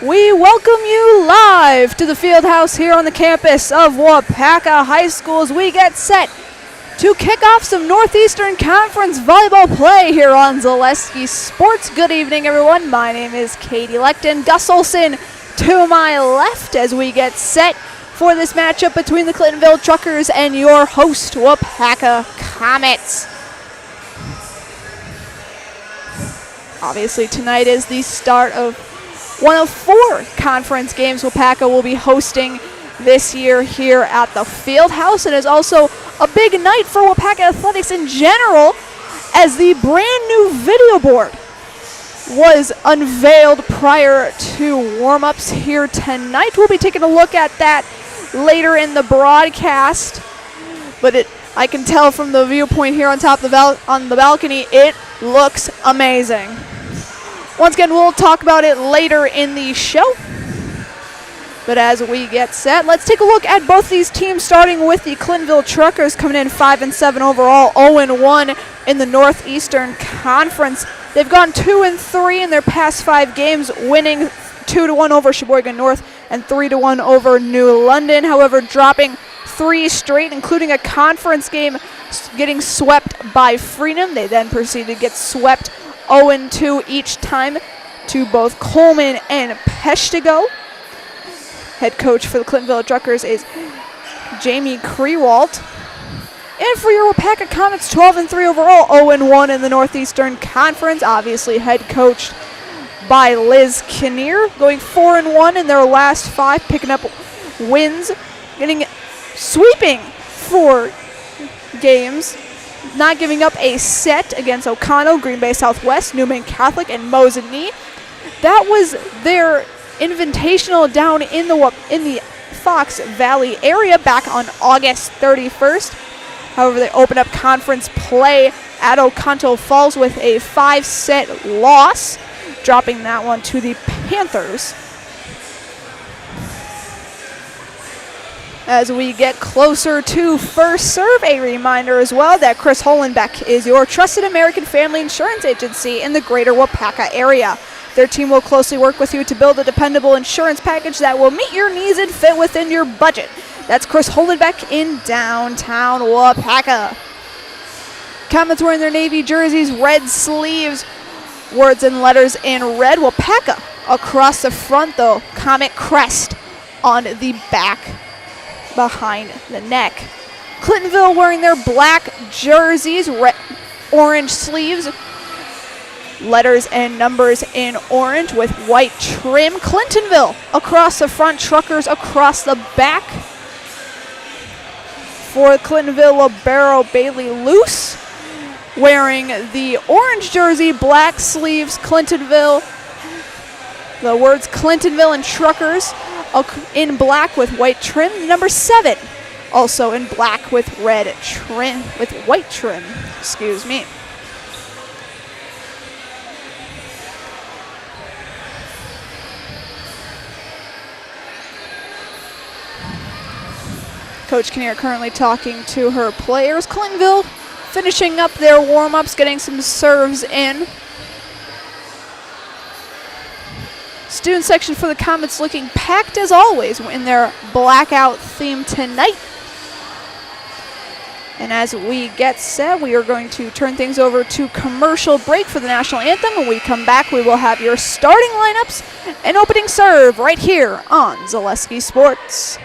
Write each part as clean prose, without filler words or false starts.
We welcome you live to the field house here on the campus of Waupaca High School as we get set to kick off some Northeastern Conference volleyball play here on Zaleski Sports. Good evening, everyone. My name is Katie Leckton. Gus Olson to my left as we get set for this matchup between the Clintonville Truckers and your host, Waupaca Comets. Obviously, tonight is the start of one of 4 conference games Waupaca will be hosting this year here at the field house. It is also a big night for Waupaca athletics in general as the brand new video board was unveiled prior to warm-ups here tonight. We'll be taking a look at that later in the broadcast, but I can tell from the viewpoint here on top of the balcony, it looks amazing. Once again, we'll talk about it later in the show. But as we get set, let's take a look at both these teams, starting with the Clintonville Truckers coming in 5-7 overall, 0-1 in the Northeastern Conference. They've gone 2-3 in their past 5 games, winning 2-1 over Sheboygan North and 3-1 over New London. However, dropping 3 straight, including a conference game, getting swept by Freedom. They then proceeded to get swept 0-2 each time to both Coleman and Peshtigo. Head coach for the Clintonville Truckers is Jamie Krewalt. And for your Waupaca Comets, 12-3 overall, 0-1 in the Northeastern Conference. Obviously head coached by Liz Kinnear, going 4-1 in their last 5, picking up wins, sweeping 4 games, not giving up a set against O'Connell, Green Bay Southwest, Newman Catholic, and Mosinee. That was their invitational down in the Fox Valley area back on August 31st. However, they opened up conference play at Oconto Falls with a 5-set loss, dropping that one to the Panthers. As we get closer to first serve, a reminder as well that Chris Holenbeck is your trusted American family insurance agency in the greater Waupaca area. Their team will closely work with you to build a dependable insurance package that will meet your needs and fit within your budget. That's Chris Holenbeck in downtown Waupaca. Comets wearing their navy jerseys, red sleeves, words and letters in red. Waupaca across the front, though, Comet crest on the back behind the neck. Clintonville wearing their black jerseys, orange sleeves, letters and numbers in orange with white trim. Clintonville across the front, Truckers across the back. For Clintonville, libero Bailey Luce wearing the orange jersey, black sleeves, Clintonville. The words Clintonville and Truckers in black with white trim. Number 7 also in black with red trim, with white trim, excuse me. Coach Kinnear currently talking to her players. Clintonville finishing up their warm-ups, getting some serves in. Student section for the Comets looking packed as always in their blackout theme tonight. And as we get set, we are going to turn things over to commercial break for the national anthem. When we come back, we will have your starting lineups and opening serve right here on Zaleski Sports.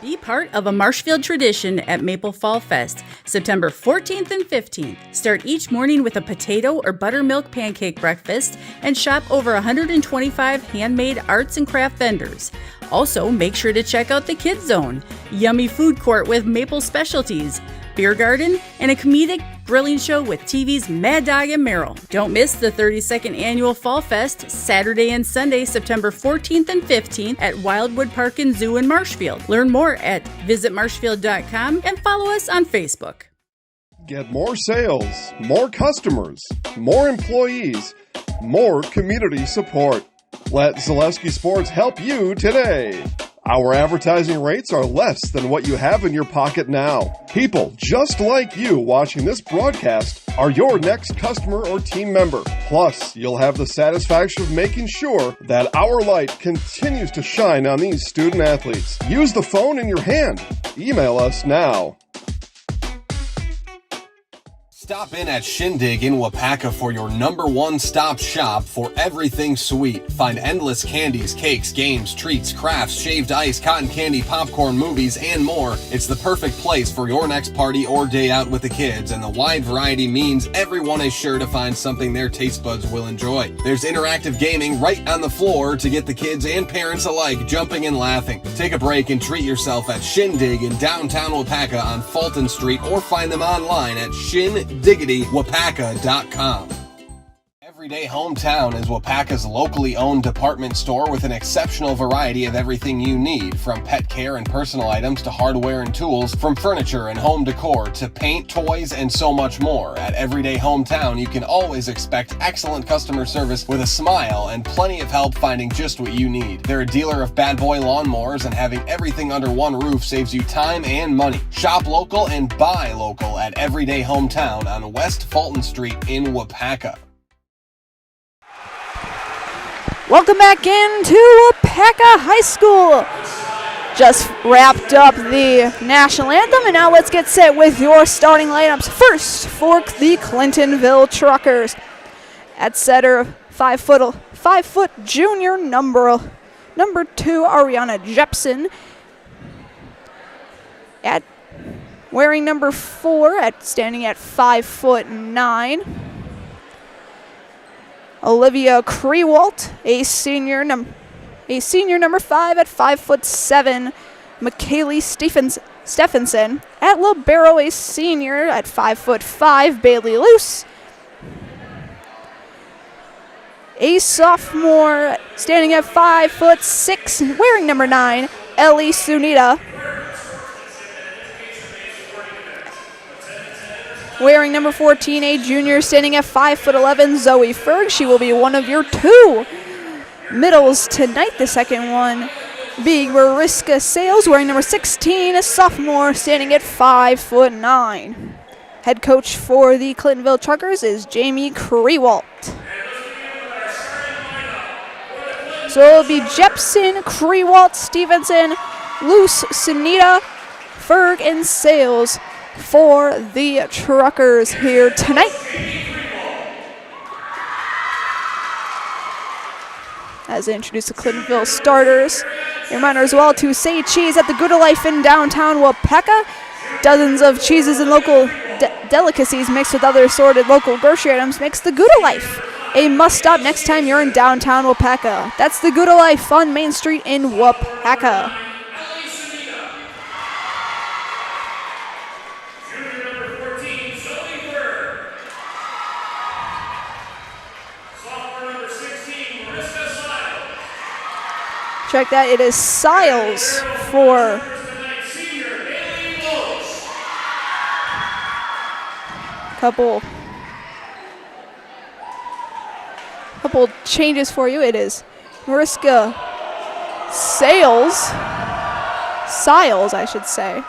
Be part of a Marshfield tradition at Maple Fall Fest, September 14th and 15th. Start each morning with a potato or buttermilk pancake breakfast and shop over 125 handmade arts and craft vendors. Also, make sure to check out the Kids Zone, yummy food court with maple specialties, beer garden, and a comedic grilling show with TV's Mad Dog and Merrill. Don't miss the 32nd Annual Fall Fest, Saturday and Sunday, September 14th and 15th at Wildwood Park and Zoo in Marshfield. Learn more at visitmarshfield.com and follow us on Facebook. Get more sales, more customers, more employees, more community support. Let Zaleski Sports help you today. Our advertising rates are less than what you have in your pocket now. People just like you watching this broadcast are your next customer or team member. Plus, you'll have the satisfaction of making sure that our light continues to shine on these student athletes. Use the phone in your hand. Email us now. Stop in at Shindig in Waupaca for your #1 stop shop for everything sweet. Find endless candies, cakes, games, treats, crafts, shaved ice, cotton candy, popcorn, movies, and more. It's the perfect place for your next party or day out with the kids, and the wide variety means everyone is sure to find something their taste buds will enjoy. There's interactive gaming right on the floor to get the kids and parents alike jumping and laughing. Take a break and treat yourself at Shindig in downtown Waupaca on Fulton Street, or find them online at shindigitywaupaca.com. Everyday Hometown is Waupaca's locally owned department store with an exceptional variety of everything you need, from pet care and personal items to hardware and tools, from furniture and home decor to paint, toys, and so much more. At Everyday Hometown, you can always expect excellent customer service with a smile and plenty of help finding just what you need. They're a dealer of bad boy lawnmowers, and having everything under one roof saves you time and money. Shop local and buy local at Everyday Hometown on West Fulton Street in Waupaca. Welcome back into Waupaca High School. Just wrapped up the national anthem, and now let's get set with your starting lineups. First, for the Clintonville Truckers. At setter, 5 foot junior number 2, Ariana Jepson. At wearing number 4, standing at 5'9". Olivia Krewalt, a senior number 5 at 5'7". McKaylee Stephenson at libero, a senior at 5'5". Bailey Luce, a sophomore, standing at 5'6", wearing number 9. Ellie Sunita, wearing number 14, a junior, standing at 5'11", Zoe Ferg. She will be one of your 2 middles tonight. The second one being Mariska Sales, wearing number 16, a sophomore, standing at 5'9". Head coach for the Clintonville Truckers is Jamie Krewalt. So it'll be Jepson, Krewalt, Stevenson, Luce, Sunita, Ferg, and Sales for the Truckers here tonight. As I introduce the Clintonville starters, a reminder as well to say cheese at the Good Life in downtown Waupaca. Dozens of cheeses and local delicacies mixed with other assorted local grocery items makes the Good Life a must-stop next time you're in downtown Waupaca. That's the Good Life on Main Street in Waupaca. Check that, it is Siles for couple changes for you. It is Mariska Siles, I should say.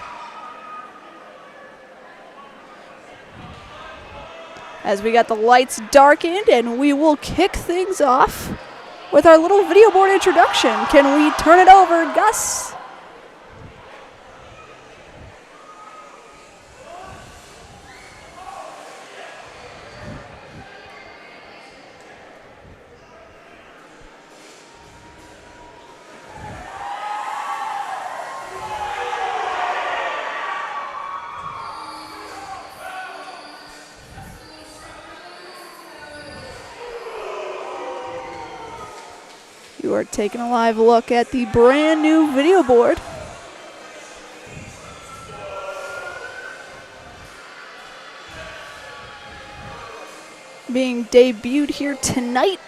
As we got the lights darkened, and we will kick things off with our little video board introduction. Can we turn it over, Gus? You are taking a live look at the brand new video board. Being debuted here tonight.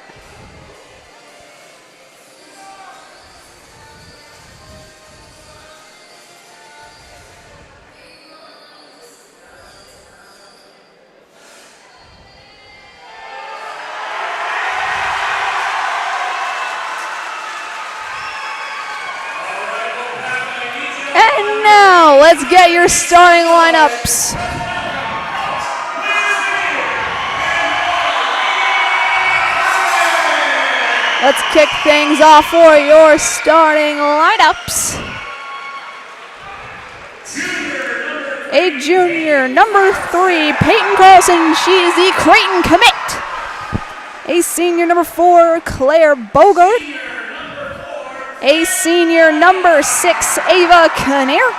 now, let's get your starting lineups. Let's kick things off for your starting lineups. A junior, number 3, Peyton Carlson. She is the Creighton commit. A senior, number 4, Claire Bogart. A senior, number 6, Ava Kinnear.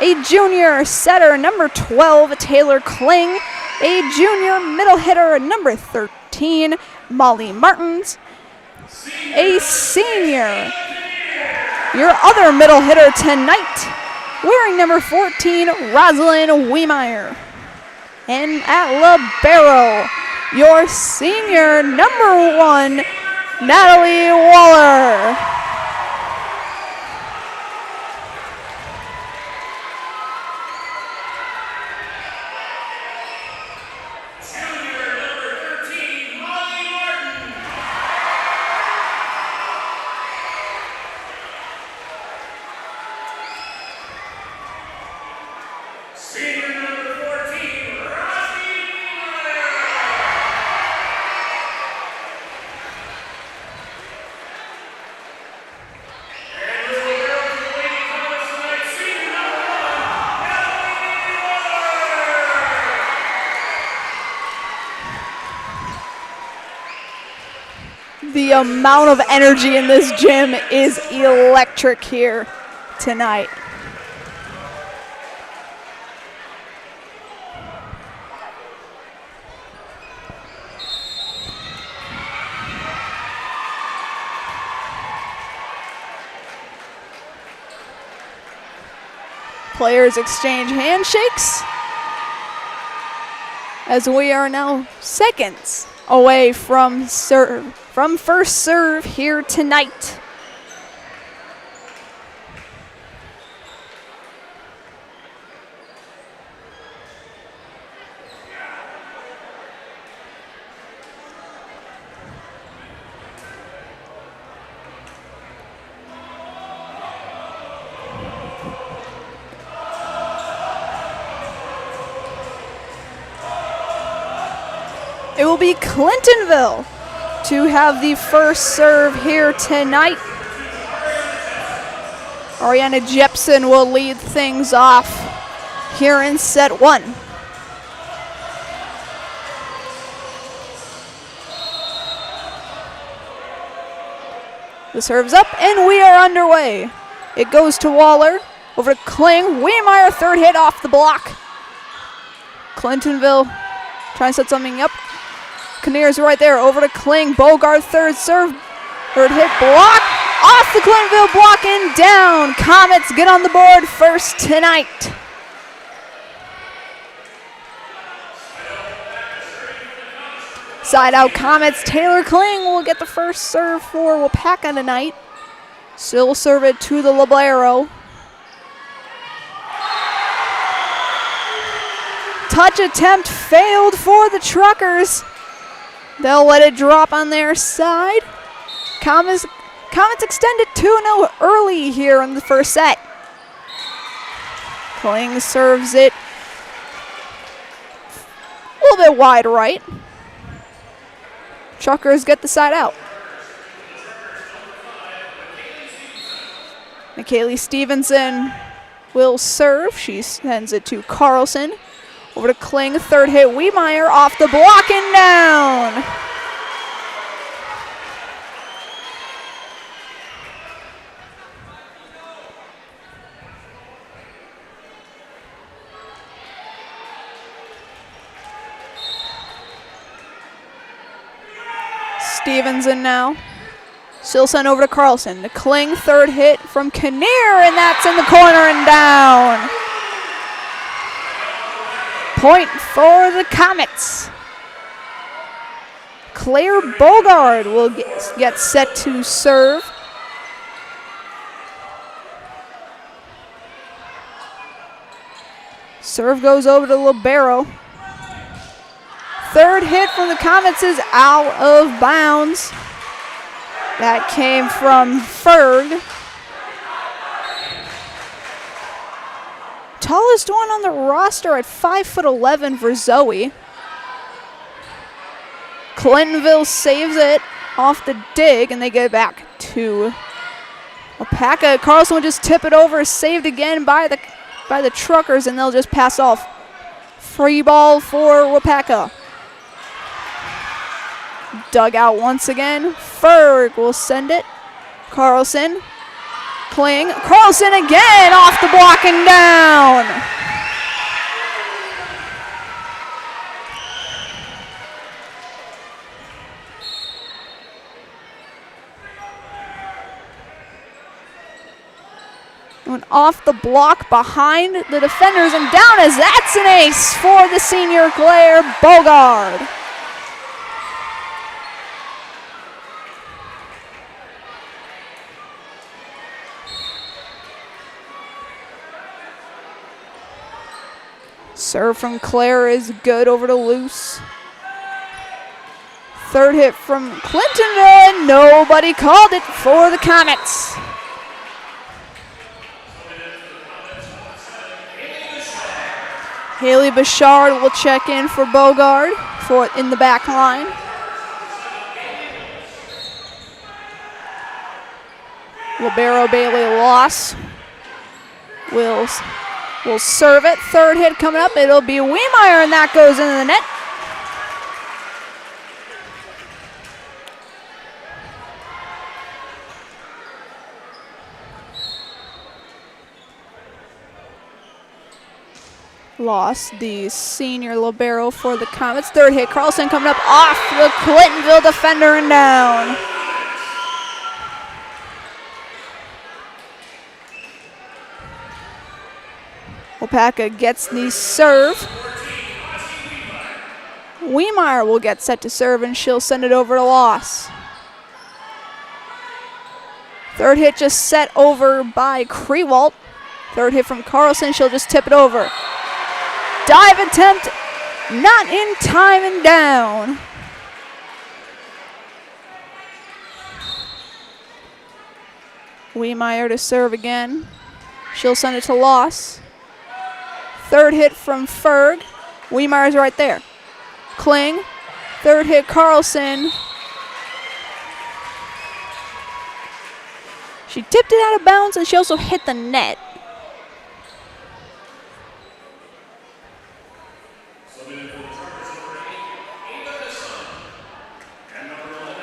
A junior setter, number 12, Taylor Kling. A junior middle hitter, number 13, Molly Martins. A senior, your other middle hitter tonight, wearing number 14, Rosalind Wiemeyer. And at libero, your senior, number 1, Natalie Waller. The amount of energy in this gym is electric here tonight. Players exchange handshakes as we are now seconds away from first serve here tonight. It will be Clintonville to have the first serve here tonight. Ariana Jepson will lead things off here in set 1. The serve's up and we are underway. It goes to Waller, over to Kling. Wiemeyer, third hit off the block. Clintonville trying to set something up. Kinnear's right there, over to Kling. Bogart, third serve, third hit, block, off the Clintonville block and down. Comets get on the board first tonight. Side out Comets, Taylor Kling will get the first serve for Waupaca tonight. Still serve it to the libero. Touch attempt failed for the Truckers. They'll let it drop on their side. Comets extended 2-0 early here in the first set. Kling serves it a little bit wide right. Truckers get the side out. McKaylee Stevenson will serve. She sends it to Carlson. Over to Kling, third hit, Wiemeyer off the block and down. Stevenson now. Still sent over to Carlson. To Kling, third hit from Kinnear, and that's in the corner and down. Point for the Comets. Claire Bogard will get set to serve. Serve goes over to libero. Third hit from the Comets is out of bounds. That came from Ferg. tallest one on the roster at 5'11" for Zoe. Clintonville saves it off the dig, and they get back to Waupaca. Carlson will just tip it over, saved again by the Truckers, and they'll just pass off. Free ball for Waupaca. Dug out once again. Ferg will send it. Carlson. Kling. Carlson again off the block and down. Went off the block behind the defenders and down as that's an ace for the senior Claire Bogard. Serve from Claire is good over to Luce. Third hit from Clintonville, and nobody called it for the Comets. Haley Bouchard will check in for Bogard in the back line. Libero Bailey Loss will serve it. Third hit coming up. It'll be Wiemeyer, and that goes into the net. Lost the senior libero for the Comets. Third hit, Carlson coming up off the Clintonville defender and down. Waupaca gets the serve. Wiemeyer will get set to serve, and she'll send it over to Loss. Third hit just set over by Krewalt. Third hit from Carlson. She'll just tip it over. Dive attempt, not in time and down. Wiemeyer to serve again. She'll send it to Loss. Third hit from Ferg. Wiemeyer's right there. Kling. Third hit, Carlson. She tipped it out of bounds, and she also hit the net.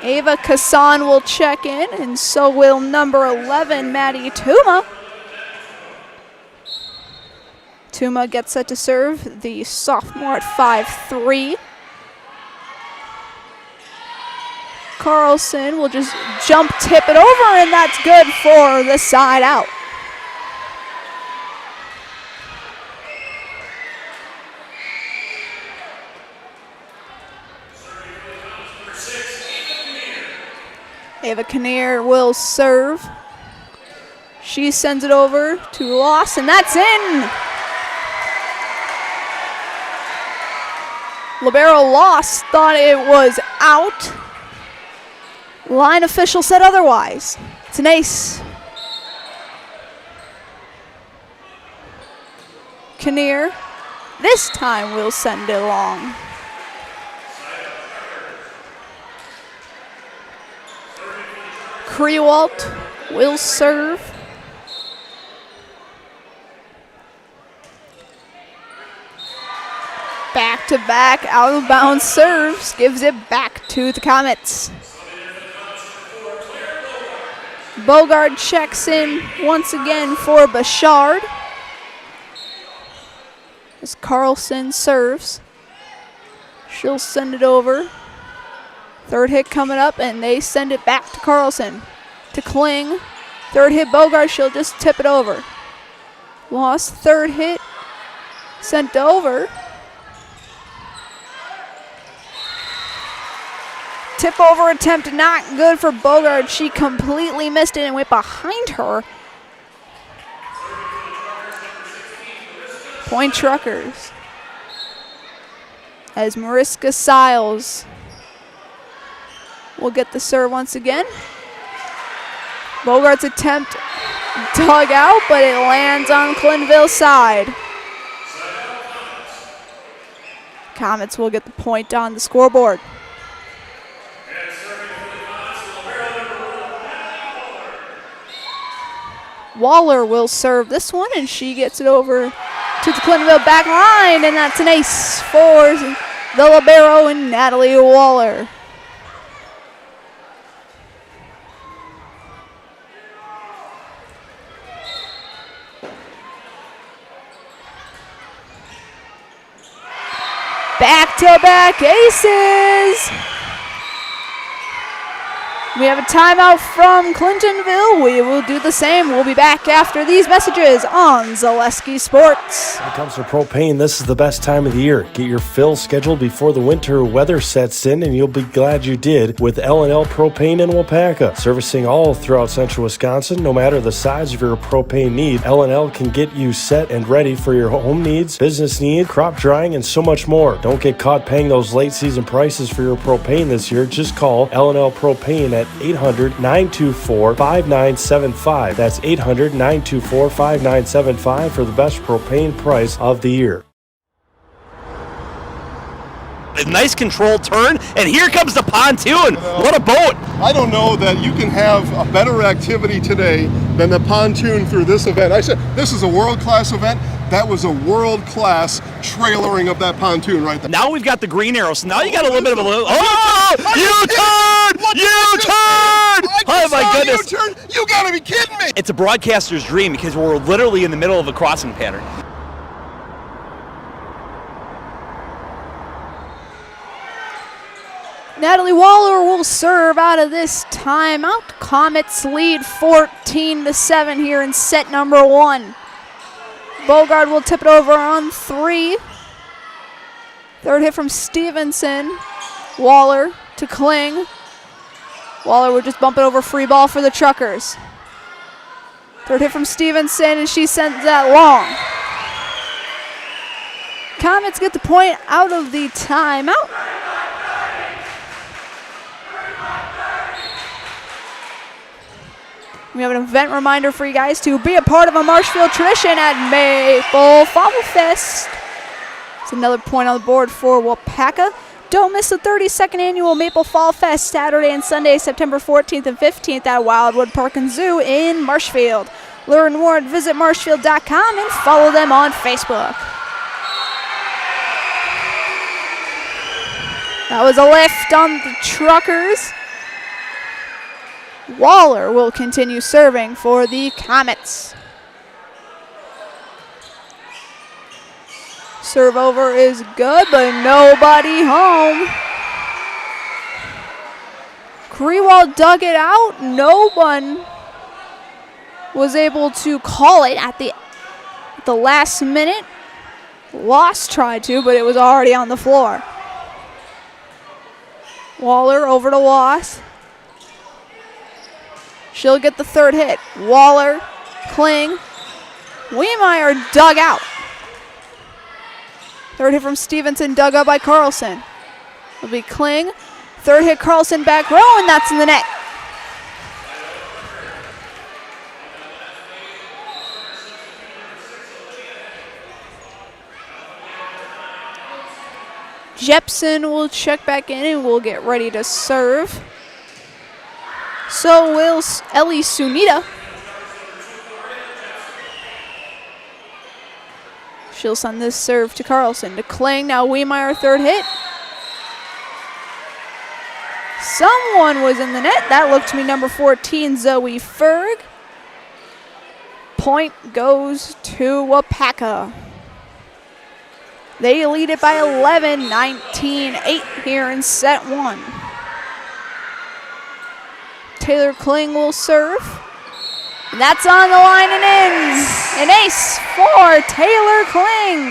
Ava Kassan will check in, and so will number 11, Maddie Tuma. Tuma gets set to serve, the sophomore at 5'3". Carlson will just jump tip it over, and that's good for the side out. Ava Kinnear will serve. She sends it over to Loss, and that's in. Libero Loss thought it was out. Line official said otherwise. It's an ace. Kinnear this time will send it long. Krewalt will serve. Back-to-back out-of-bounds serves, gives it back to the Comets. Bogard checks in once again for Bouchard. As Carlson serves, she'll send it over. Third hit coming up, and they send it back to Carlson. To Kling. Third hit, Bogard. She'll just tip it over. Lost third hit. Sent over. Tip over attempt not good for Bogard. She completely missed it and went behind her. Point Truckers. As Mariska Siles will get the serve once again. Bogart's attempt dug out, but it lands on Clintonville's side. Comets will get the point on the scoreboard. Waller will serve this one, and she gets it over to the Clintonville back line, and that's an ace for the libero and Natalie Waller. Back-to-back aces. We have a timeout from Clintonville. We will do the same. We'll be back after these messages on Zaleski Sports. When it comes to propane, this is the best time of the year. Get your fill scheduled before the winter weather sets in, and you'll be glad you did with L&L Propane in Waupaca. Servicing all throughout central Wisconsin, no matter the size of your propane need, L&L can get you set and ready for your home needs, business needs, crop drying, and so much more. Don't get caught paying those late season prices for your propane this year. Just call L&L Propane at 800-924-5975. That's 800-924-5975 for the best propane price of the year. A nice controlled turn, and here comes the pontoon. What a boat! I don't know that you can have a better activity today than the pontoon through this event. I said this is a world-class event. That was a world-class trailering of that pontoon right there. Now we've got the green arrow, so now you got a little bit of a little. Oh! U-turn! U-turn! Oh my goodness! U-turn? You gotta be kidding me! It's a broadcaster's dream because we're literally in the middle of a crossing pattern. Natalie Waller will serve out of this timeout. Comets lead 14-7 here in set number 1. Bogard will tip it over on 3. Third hit from Stevenson. Waller to Kling. Waller will just bump it over, free ball for the Truckers. Third hit from Stevenson, and she sends that long. Comets get the point out of the timeout. We have an event reminder for you guys to be a part of a Marshfield tradition at Maple Fall Fest. It's another point on the board for Waupaca. Don't miss the 32nd annual Maple Fall Fest Saturday and Sunday, September 14th and 15th at Wildwood Park and Zoo in Marshfield. Learn more at visitmarshfield.com and follow them on Facebook. That was a lift on the Truckers. Waller will continue serving for the Comets. Serve over is good, but nobody home. Grewal dug it out. No one was able to call it at the last minute. Loss tried to, but it was already on the floor. Waller over to Loss. She'll get the third hit. Waller, Kling, Wiemeyer dug out. Third hit from Stevenson, dug out by Carlson. It'll be Kling. Third hit, Carlson back row, and that's in the net. Jepson will check back in and will get ready to serve. So will Ellie Sunita. She'll send this serve to Carlson. To Kling, now Wiemeyer, third hit. Someone was in the net. That looked to me number 14, Zoe Ferg. Point goes to Waupaca. They lead it by 11, 19-8 here in set 1. Taylor Kling will serve. And that's on the line and in. An ace for Taylor Kling.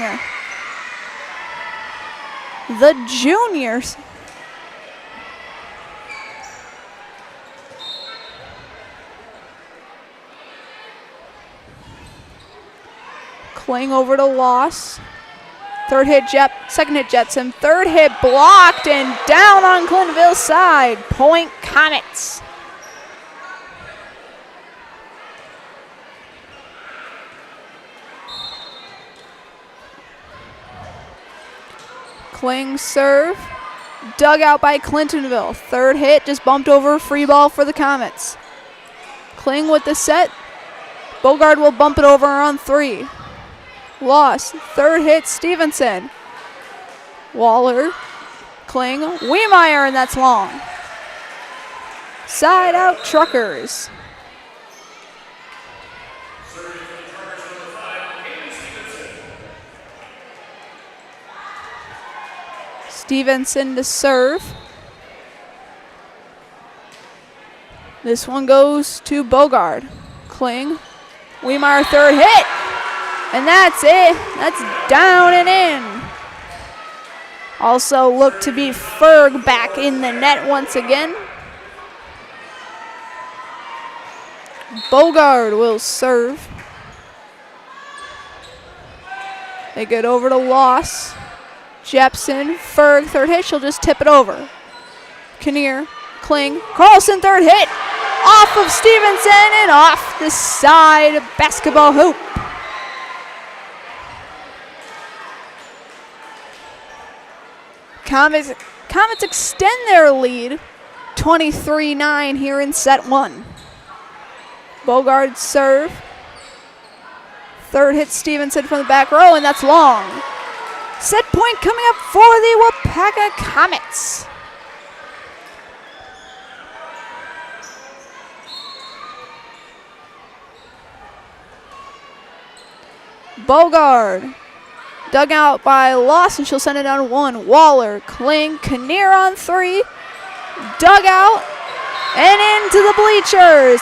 The juniors. Kling over to Loss. Third hit, second hit Jetson. Third hit blocked and down on Clintonville's side. Point Comets. Kling serve. Dug out by Clintonville. Third hit just bumped over. Free ball for the Comets. Kling with the set. Bogard will bump it over on 3. Loss. Third hit, Stevenson. Waller. Kling. Wiemeyer, and that's long. Side out, Truckers. Stevenson to serve. This one goes to Bogard. Kling. Wiemeyer, third hit. And that's it. That's down and in. Also look to be Ferg back in the net once again. Bogard will serve. They get over to Loss. Jepson, Ferg, third hit. She'll just tip it over. Kinnear, Kling, Carlson, third hit. Off of Stevenson and off the side basketball hoop. Comets extend their lead 23-9 here in set 1. Bogard serve. Third hit Stevenson from the back row, and that's long. Set point coming up for the Waupaca Comets. Bogard. Dug out by Loss, and she'll send it down 1. Waller, Kling, Kinnear on 3. Dug out and into the bleachers.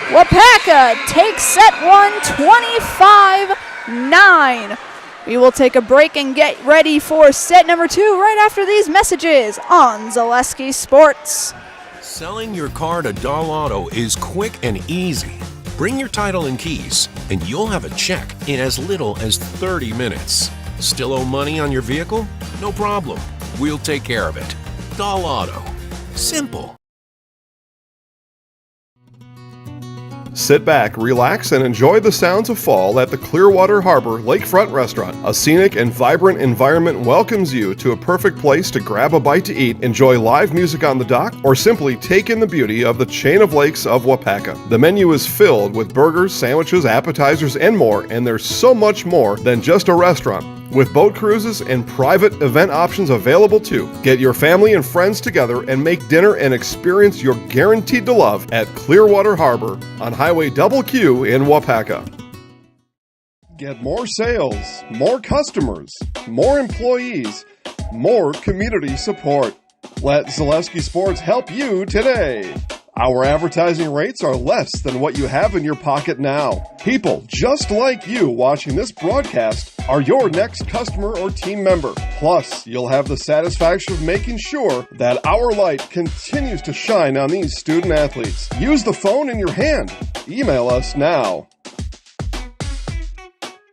Waupaca takes set 1, 25-9. We will take a break and get ready for set number 2 right after these messages on Zaleski Sports. Selling your car to Doll Auto is quick and easy. Bring your title and keys, and you'll have a check in as little as 30 minutes. Still owe money on your vehicle? No problem. We'll take care of it. Doll Auto. Simple. Sit back, relax, and enjoy the sounds of fall at the Clearwater Harbor Lakefront Restaurant. A scenic and vibrant environment welcomes you to a perfect place to grab a bite to eat, enjoy live music on the dock, or simply take in the beauty of the chain of lakes of Waupaca. The menu is filled with burgers, sandwiches, appetizers, and more, and there's so much more than just a restaurant. With boat cruises and private event options available too. Get your family and friends together and make dinner an experience you're guaranteed to love at Clearwater Harbor on Highway Double Q in Waupaca. Get more sales, more customers, more employees, more community support. Let Zaleski Sports help you today. Our advertising rates are less than what you have in your pocket now. People just like you watching this broadcast are your next customer or team member. Plus, you'll have the satisfaction of making sure that our light continues to shine on these student athletes. Use the phone in your hand. Email us now.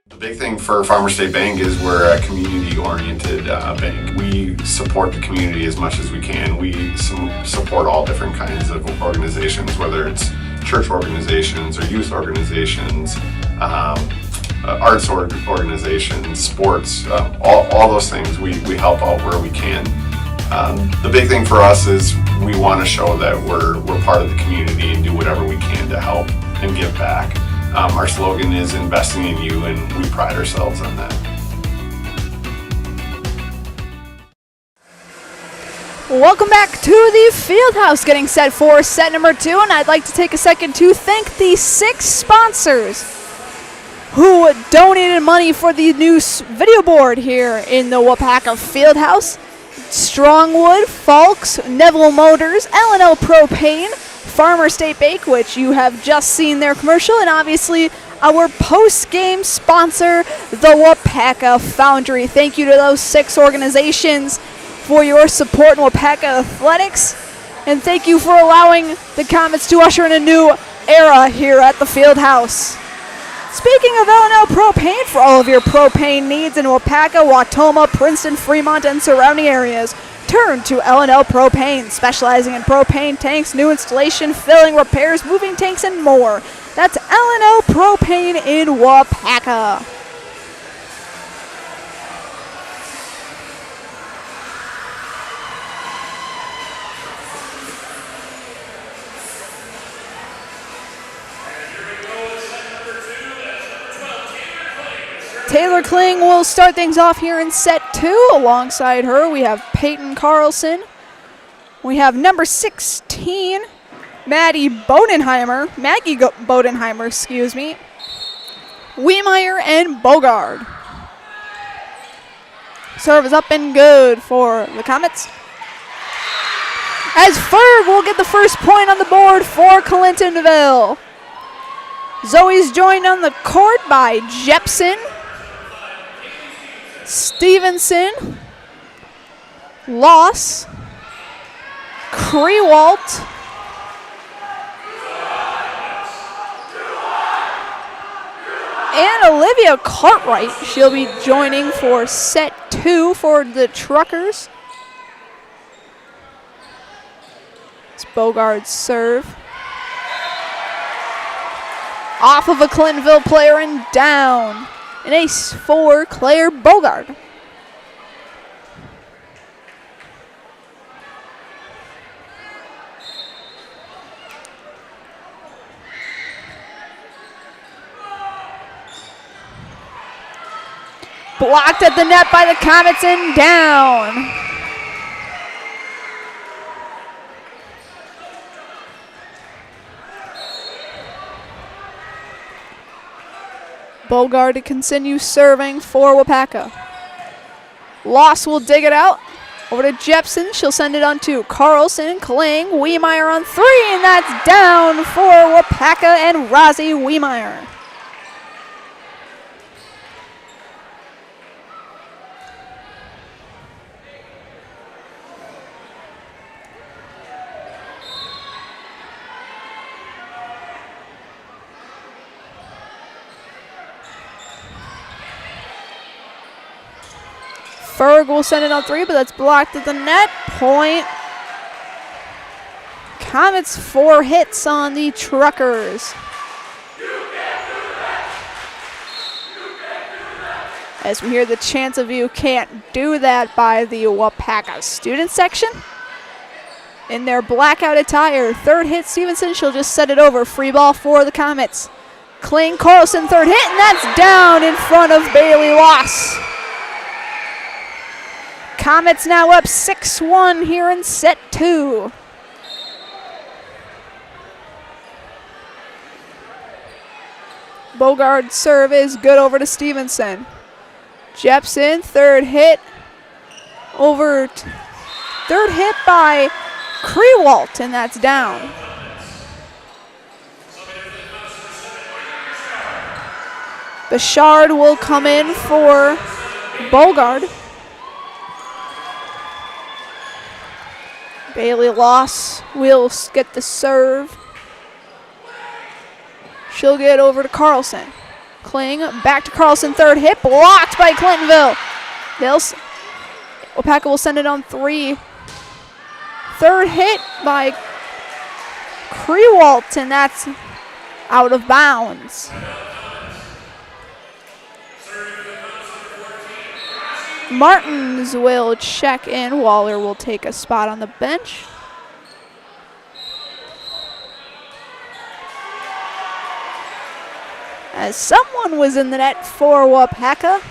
The big thing for Farmer State Bank is we're a community-oriented bank. We support the community as much as we can. We support all different kinds of organizations, whether it's church organizations or youth organizations, arts organizations, sports, all those things. We help out where we can. The big thing for us is we want to show that we're part of the community and do whatever we can to help and give back. Our slogan is investing in you, and we pride ourselves on that. Welcome back to the Fieldhouse, getting set for set number 2, and I'd like to take a second to thank the 6 sponsors who donated money for the new video board here in the Waupaca Fieldhouse. Strongwood, Falks, Neville Motors, L&L Propane, Farmer State Bank, which you have just seen their commercial, and obviously our post-game sponsor, the Waupaca Foundry. Thank you to those 6 organizations for your support in Waupaca athletics, and thank you for allowing the Comets to usher in a new era here at the Fieldhouse. Speaking of L&L Propane, for all of your propane needs in Waupaca, Wautoma, Princeton, Fremont, and surrounding areas, turn to L&L Propane, specializing in propane tanks, new installation, filling, repairs, moving tanks, and more. That's L&L Propane in Waupaca. Taylor Kling will start things off here in set 2. Alongside her, we have Peyton Carlson. We have number 16, Maggie Bodenheimer, excuse me. Wiemeyer and Bogard. Serve is up and good for the Comets. As Ferg will get the first point on the board for Clintonville. Zoe's joined on the court by Jepson, Stevenson, Loss, Krewalt, and Olivia Cartwright. She'll be joining for set 2 for the Truckers. It's Bogard's serve. Off of a Clintonville player and down. An ace for Claire Bogard. Blocked at the net by the Comets and down. Bogard to continue serving for Waupaca. Loss will dig it out. Over to Jepson. She'll send it on to Carlson, Kling, Wiemeyer on 3, and that's down for Waupaca and Rosie Wiemeyer. Ferg will send it on 3, but that's blocked at the net. Point. Comets 4 hits on the Truckers. As we hear the chants of "You Can't Do That" by the Waupaca student section. In their blackout attire, third hit Stevenson. She'll just set it over. Free ball for the Comets. Kling, Carlson, third hit, and that's down in front of Bailey Loss. Comets now up 6-1 here in set 2. Bogard's serve is good over to Stevenson. Jepson, third hit by Krewalt, and that's down. Bouchard will come in for Bogard. Bailey Loss will get the serve. She'll get over to Carlson. Kling back to Carlson, third hit, blocked by Clintonville. Waupaca will send it on 3. Third hit by Krewalt, and that's out of bounds. Martins will check in. Waller will take a spot on the bench. As someone was in the net for Waupaca.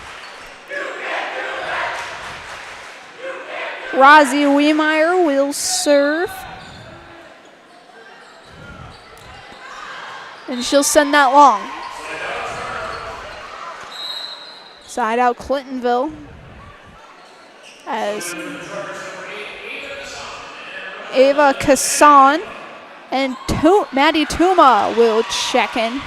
Rosie Wiemeyer will serve. And she'll send that long. Side out Clintonville. As Ava Kassan and Maddie Tuma will check in.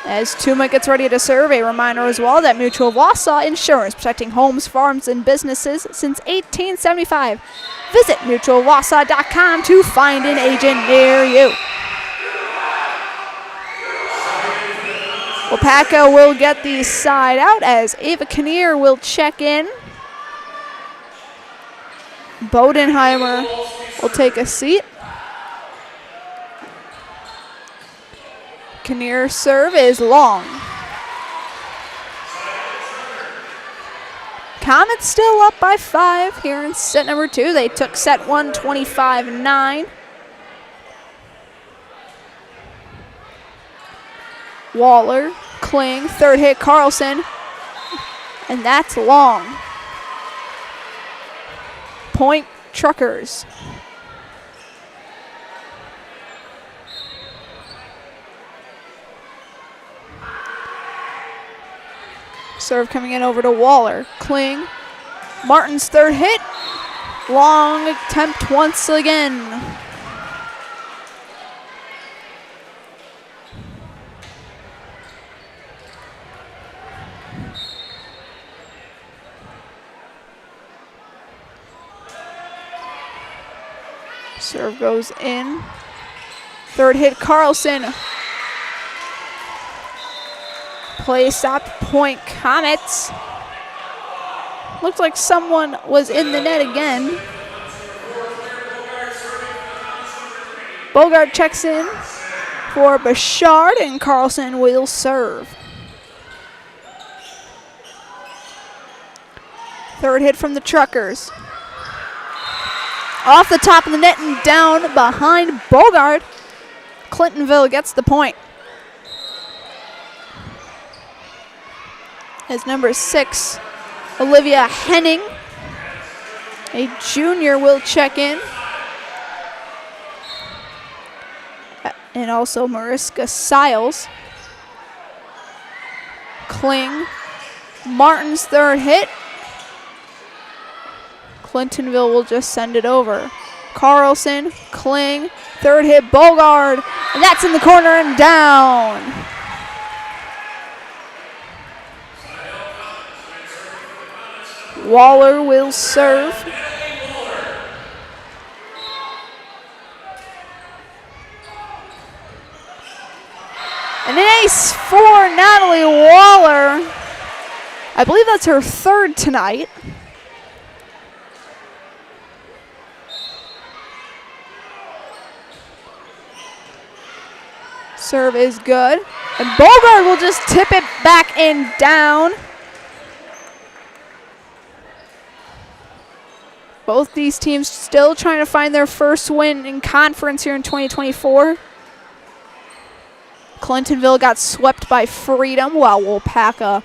As Tuma gets ready to serve, a reminder as well that Mutual of Wausau Insurance, protecting homes, farms, and businesses since 1875. Visit mutualwausau.com to find an agent near you. Waupaca will get the side out as Ava Kinnear will check in. Bodenheimer will take a seat. Kinnear's serve is long. Comets still up by 5 here in set number 2. They took set 1 25-9. Waller, Kling, third hit Carlson, and that's long. Point Truckers. Serve coming in over to Waller. Kling. Martin's third hit. Long attempt once again. Serve goes in. Third hit Carlson. Play stop, point Comets. Looks like someone was in the net again. Bogart checks in for Bouchard, and Carlson will serve. Third hit from the Truckers. Off the top of the net and down behind Bogart. Clintonville gets the point. As number 6, Olivia Henning, a junior, will check in. And also Mariska Siles. Kling. Martin's third hit. Clintonville will just send it over. Carlson, Kling, third hit Bogard, and that's in the corner and down. Waller will serve. An ace for Natalie Waller. I believe that's her third tonight. Serve is good. And Bogart will just tip it back and down. Both these teams still trying to find their first win in conference here in 2024. Clintonville got swept by Freedom, while Waupaca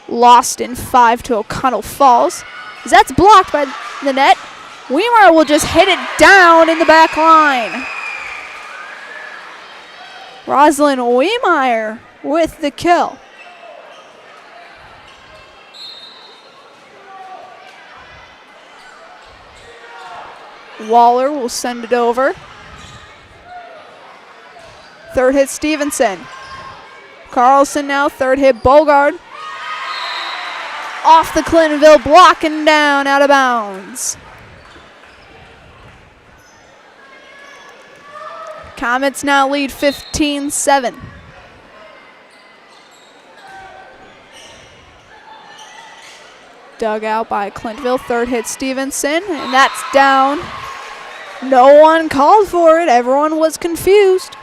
lost in 5 to O'Connell Falls. As that's blocked by the net, Weimer will just hit it down in the back line. Rosalind Wiemeyer with the kill. Waller will send it over. Third hit Stevenson. Carlson now, third hit Bogard. Off the Clintonville block and down out of bounds. Comets now lead 15-7. Dug out by Clintonville. Third hit Stevenson, and that's down. No one called for it. Everyone was confused.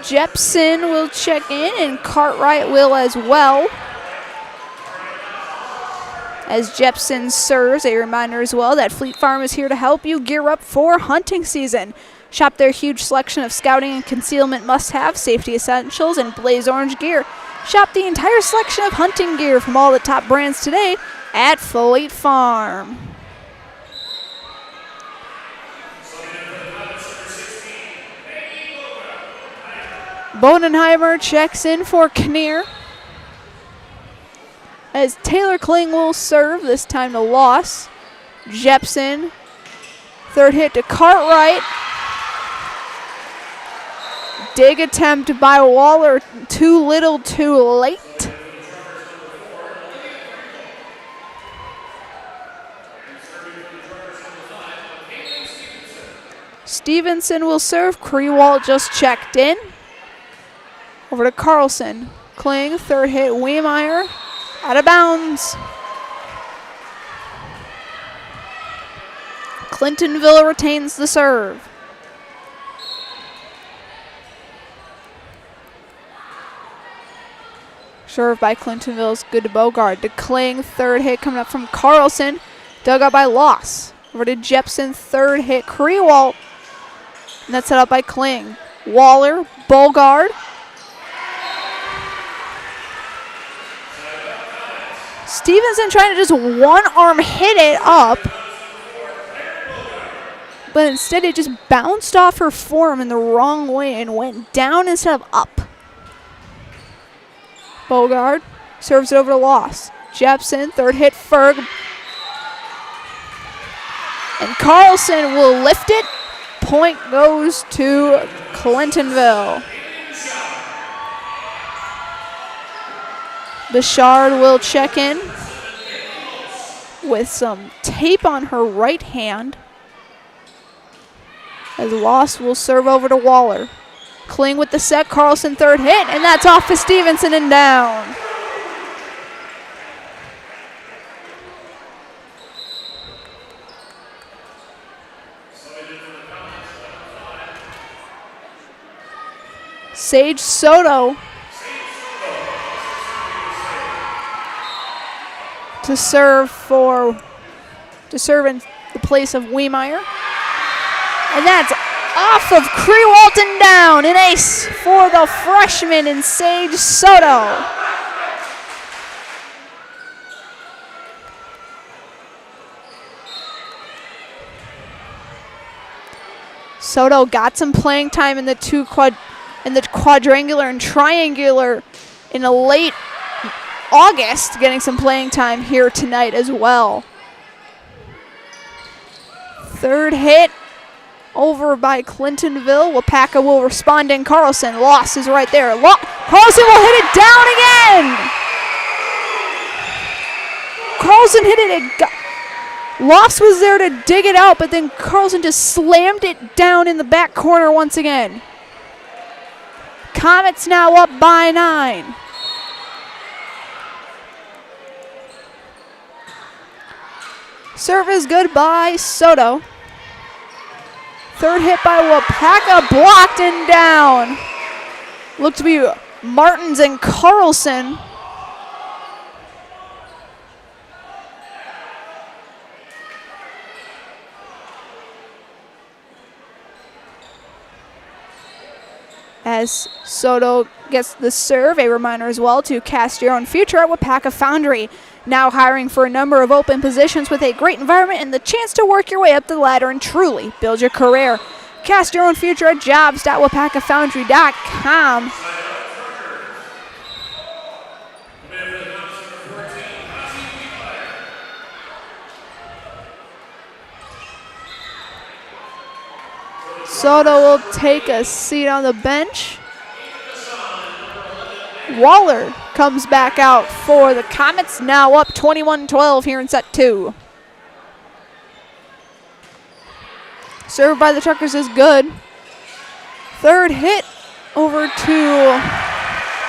Jepson will check in, and Cartwright will as well. As Jepson serves, a reminder as well that Fleet Farm is here to help you gear up for hunting season. Shop their huge selection of scouting and concealment must-have, safety essentials, and blaze orange gear. Shop the entire selection of hunting gear from all the top brands today at Fleet Farm. Bodenheimer checks in for Kinnear. As Taylor Kling will serve, this time to loss. Jepson, third hit to Cartwright. Dig attempt by Waller, too little, too late. Stevenson will serve. Krewalt just checked in. Over to Carlson. Kling, third hit Wiemeyer. Out of bounds. Clintonville retains the serve. Serve by Clintonville is good to Bogard. To Kling, third hit coming up from Carlson. Dug out by Loss. Over to Jepson, third hit Krewalt. And that's set up by Kling. Waller, Bogard. Stevenson trying to just one-arm hit it up. But instead it just bounced off her form in the wrong way and went down instead of up. Bogard serves it over to Loss. Jepson, third hit, Ferg. And Carlson will lift it. Point goes to Clintonville. Bouchard will check in with some tape on her right hand. As Loss will serve over to Waller. Kling with the set, Carlson third hit, and that's off to Stevenson and down. Sage Soto to serve in the place of Wiemeyer. And that's off of Crewalt and down. An ace for the freshman in Sage Soto. Soto got some playing time in the quadrangular and triangular in a late August, getting some playing time here tonight as well. Third hit over by Clintonville. Waupaca will respond in. Carlson. Loss is right there. Carlson will hit it down again. Carlson hit it. Loss was there to dig it out, but then Carlson just slammed it down in the back corner once again. Comets now up by 9. Serve is good by Soto. Third hit by Waupaca, blocked and down. Looked to be Martins and Carlson. As Soto gets the serve, a reminder as well to cast your own future at Waupaca Foundry. Now hiring for a number of open positions with a great environment and the chance to work your way up the ladder and truly build your career. Cast your own future at jobs.waupacafoundry.com. Soto will take a seat on the bench. Waller comes back out for the Comets, now up 21-12 here in set 2. Served by the Truckers is good. Third hit over to,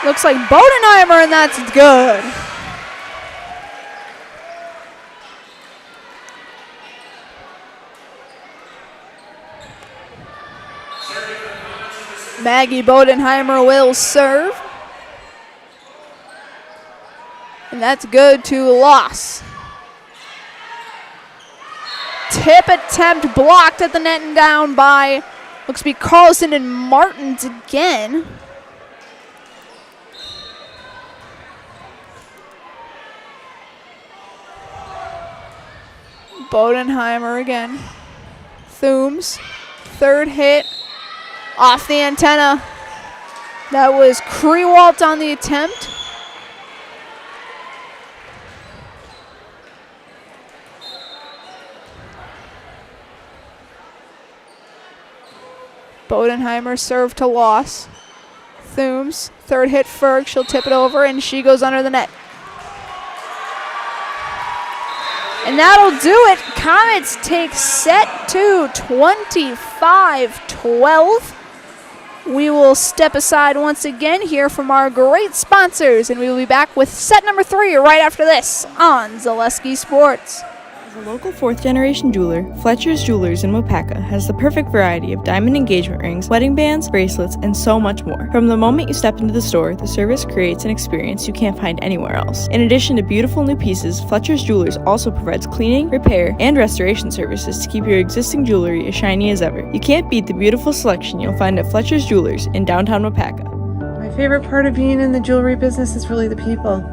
looks like Bodenheimer, and that's good. Maggie Bodenheimer will serve. And that's good to Loss. Tip attempt blocked at the net and down by, looks to be Carlson and Martins again. Bodenheimer again. Thooms, third hit off the antenna. That was Crewalt on the attempt. Bodenheimer serve to Loss. Thooms, third hit Ferg. She'll tip it over, and she goes under the net. And that'll do it. Comets take set 2, 25-12. We will step aside once again here from our great sponsors, and we will be back with set number 3 right after this on Zaleski Sports. A local fourth-generation jeweler, Fletcher's Jewelers in Waupaca has the perfect variety of diamond engagement rings, wedding bands, bracelets, and so much more. From the moment you step into the store, the service creates an experience you can't find anywhere else. In addition to beautiful new pieces, Fletcher's Jewelers also provides cleaning, repair, and restoration services to keep your existing jewelry as shiny as ever. You can't beat the beautiful selection you'll find at Fletcher's Jewelers in downtown Waupaca. My favorite part of being in the jewelry business is really the people.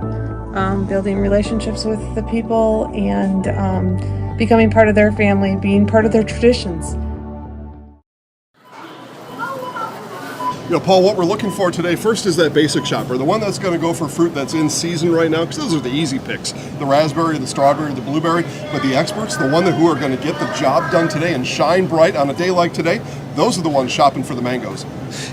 Building relationships with the people and becoming part of their family, being part of their traditions. Paul, what we're looking for today first is that basic shopper, the one that's going to go for fruit that's in season right now, because those are the easy picks, the raspberry, the strawberry, the blueberry. But the experts, the one who are going to get the job done today and shine bright on a day like today, those are the ones shopping for the mangoes.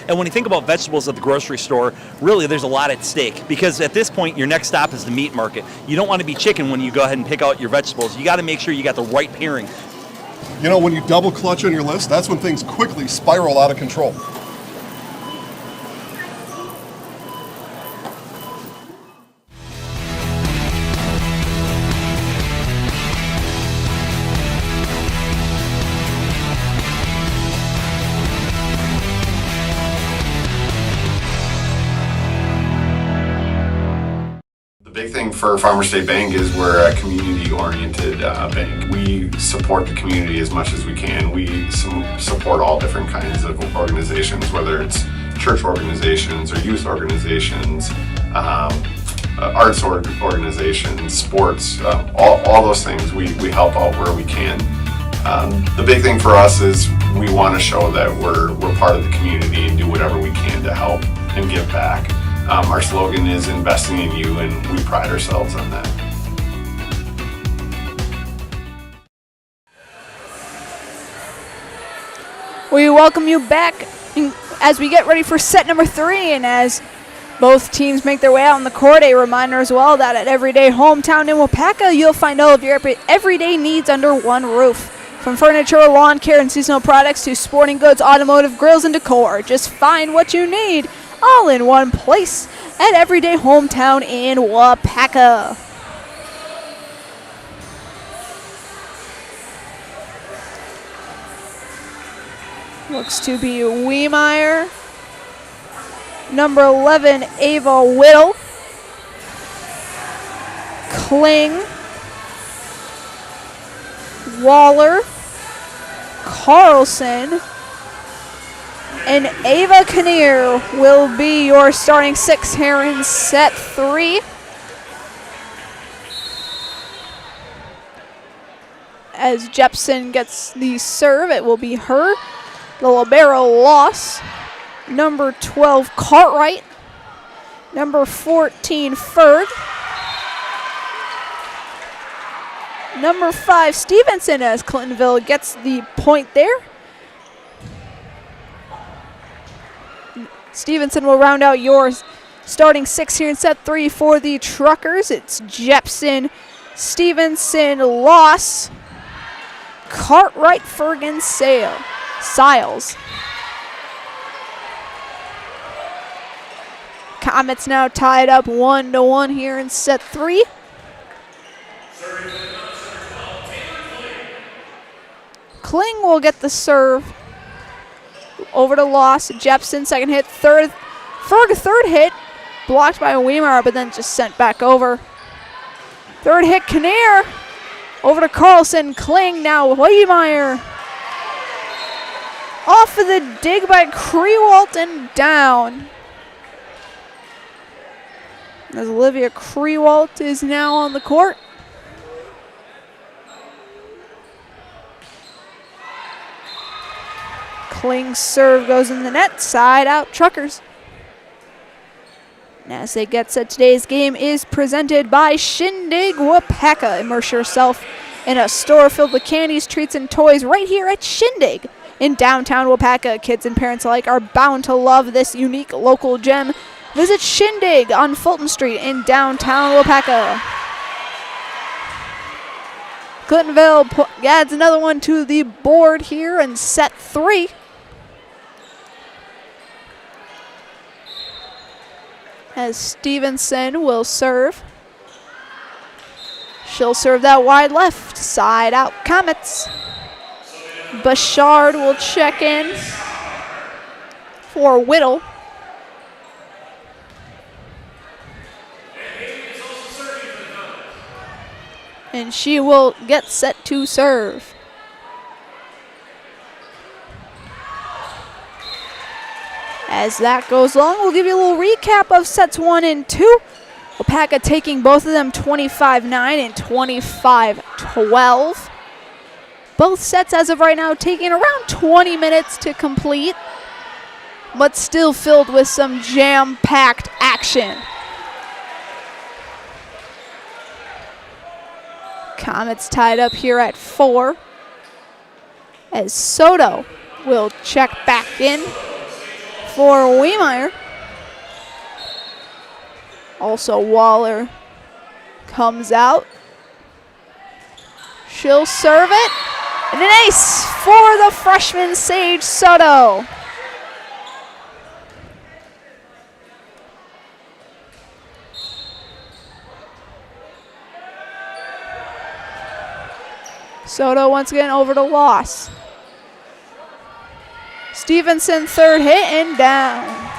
And when you think about vegetables at the grocery store, really there's a lot at stake, because at this point your next stop is the meat market. You don't want to be chicken when you go ahead and pick out your vegetables. You got to make sure you got the right pairing. When you double clutch on your list, that's when things quickly spiral out of control. The big thing for Farmer State Bank is we're a community-oriented bank. We support the community as much as we can. We support all different kinds of organizations, whether it's church organizations or youth organizations, arts organizations, sports, all those things. We help out where we can. The big thing for us is we want to show that we're part of the community and do whatever we can to help and give back. Our slogan is investing in you, and we pride ourselves on that. We welcome you back as we get ready for set number 3, and as both teams make their way out on the court, a reminder as well that at Everyday Hometown in Waupaca, you'll find all of your everyday needs under one roof. From furniture, lawn care, and seasonal products to sporting goods, automotive, grills, and decor, just find what you need all in one place at Everyday Hometown in Waupaca. Looks to be Wiemeyer, number 11, Ava Whittle, Kling, Waller, Carlson, and Ava Kinnear will be your starting 6 here in set 3. As Jepson gets the serve, it will be her. The libero loss. Number 12, Cartwright. Number 14, Ferg. Number 5, Stevenson, as Clintonville gets the point there. Stevenson will round out your starting 6 here in set 3 for the Truckers. It's Jepson, Stevenson, Loss, Cartwright, Fergan, Siles. Comets now tied up 1-1 here in set 3. Kling will get the serve. Over to Loss, Jepson, second hit, Ferg, third hit, blocked by Wiemeyer, but then just sent back over. Third hit, Kinnear, over to Carlson, Kling, now Wiemeyer. Off of the dig by Krewalt and down. As Olivia Krewalt is now on the court. Kling's serve goes in the net, side out, Truckers. And as they get set, today's game is presented by Shindig Waupaca. Immerse yourself in a store filled with candies, treats, and toys right here at Shindig in downtown Waupaca. Kids and parents alike are bound to love this unique local gem. Visit Shindig on Fulton Street in downtown Waupaca. Clintonville adds another one to the board here in set 3. As Stevenson will serve. She'll serve that wide left. Side out Comets. Bouchard will check in for Whittle. And she will get set to serve. As that goes along, we'll give you a little recap of sets 1 and 2. Waupaca taking both of them 25-9 and 25-12. Both sets as of right now taking around 20 minutes to complete, but still filled with some jam-packed action. Comets tied up here at 4, as Soto will check back in for Wiemeyer. Also Waller comes out. She'll serve it. And an ace for the freshman Sage Soto. Soto once again over to Loss. Stevenson third hit and down.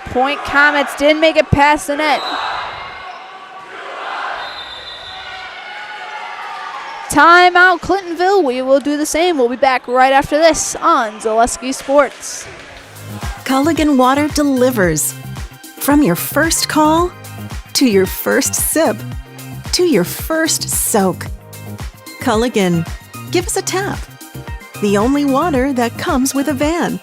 Point Comets didn't make it past the net. Timeout Clintonville. We will do the same. We'll be back right after this on Zaleski Sports. Culligan Water delivers. From your first call, to your first sip, to your first soak. Culligan, give us a tap. The only water that comes with a van.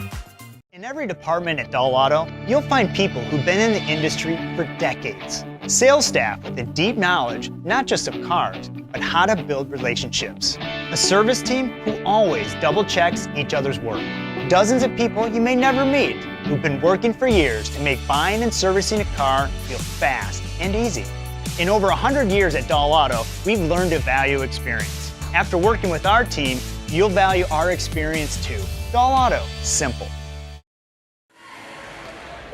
In every department at Doll Auto, you'll find people who've been in the industry for decades. Sales staff with a deep knowledge, not just of cars, but how to build relationships. A service team who always double checks each other's work. Dozens of people you may never meet who've been working for years to make buying and servicing a car feel fast and easy. In over 100 years at Doll Auto, we've learned to value experience. After working with our team, you'll value our experience too. Doll Auto, simple.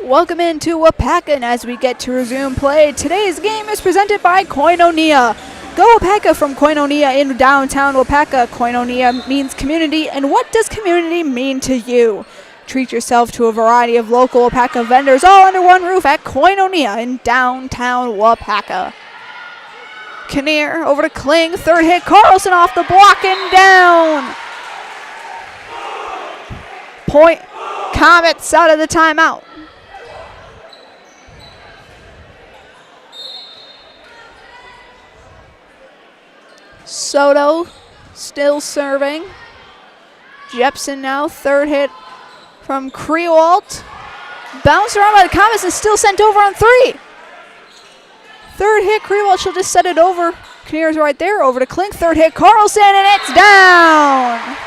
Welcome into Waupaca, and as we get to resume play, today's game is presented by Koinonia. Go Waupaca from Koinonia in downtown Waupaca. Koinonia means community, and what does community mean to you? Treat yourself to a variety of local Waupaca vendors all under one roof at Koinonia in downtown Waupaca. Kinnear over to Kling, third hit, Carlson off the block and down. Point Comets out of the timeout. Soto still serving. Jepson now, third hit from Krewalt. Bounced around by the Comets and still sent over on 3. Third hit, Krewalt, she'll just set it over. Kinnear's right there, over to Klink. Third hit, Carlson, and it's down.